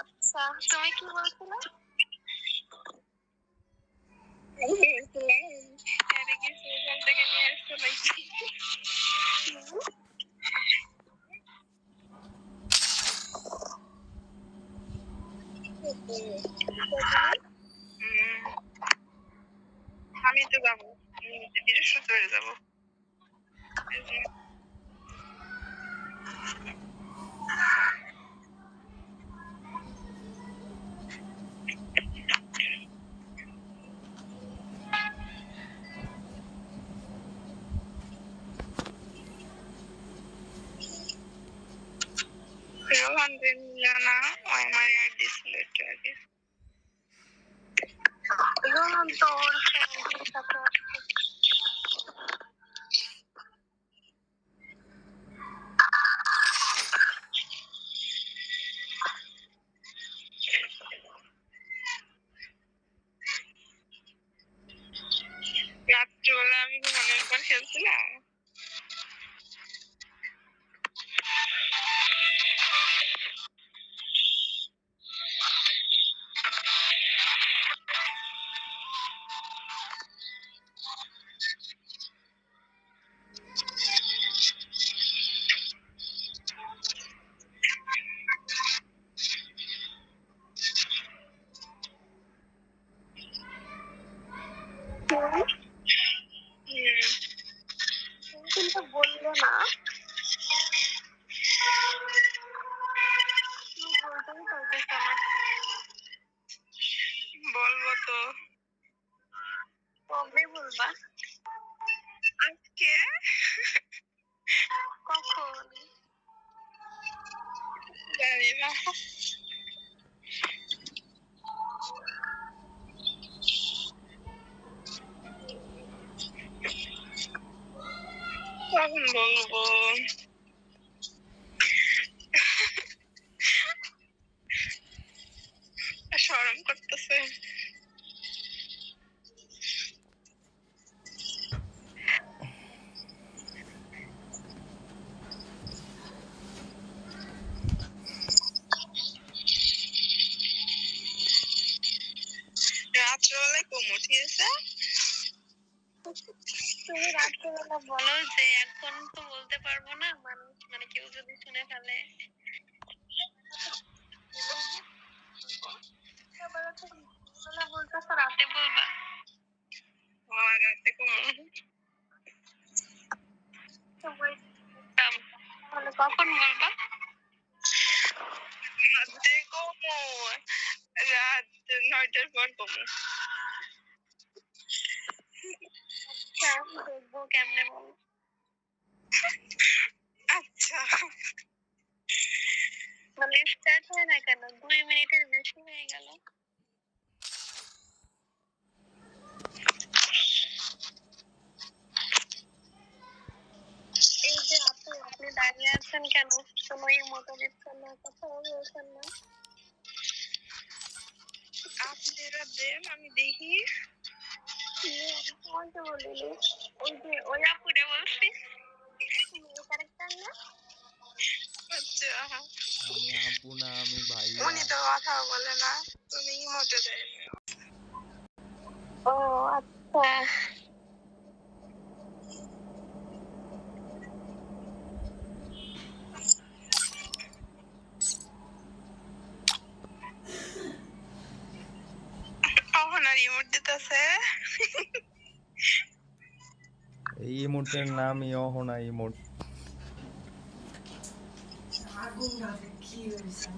আচ্ছা, তুমি কি বলছিলে? আমি তো যাবো, বৃহস্পতিবারে যাবো। রোহান না, আমার অ্যাড দিছিল একটু আগে। রোহান তো ওর ফ্রেন্ডের সাথে রাত্রিবেলা আমি ঘুমানোর পর খেলছিলাম। কিন্তু বললো না, বলতেই পারতেছে না। বলবো তো, কবে বলবা? আজকে? কখন? জানি না। কখন বলবো? শরম করতেছে। রাত্রেবেলায় কমু, ঠিক আছে? তুমি রাত্রেবেলা বলো যে এখন তো বলতে পারবো না, মানুষ মানে কেউ যদি শুনে ফেলে। বলতেছো রাতে বলবা? রাতে কমু। তাহলে কখন বলবা? রাতে কমু, রাত 9টার পর কমু। আচ্ছা, দেখবো কেমনে বল। আচ্ছা, মানে স্টার্ট হয় না কেন? 2 মিনিটের বেশি হয়ে গেল। এই যে আপনি দাঁড়িয়ে আছেন কেন? কোনো মতো দিচ্ছেন না, কথা বলছেন না। আপনারা দেন, আমি দেখি। তোমাকে বলিনি, ওই যে ওই আপুরে বলছি। ক্যারেক্টার না? আচ্ছা, আমি আপু না, আমি ভাইয়া। উনি তো কথা বলে না, তুমি ইমোতে দেয়। ও আচ্ছা, অহনার ইমোট দিতেছে। এই ইমোটের নামই অহনা ইমোট। আগুন না কি হয়েছে?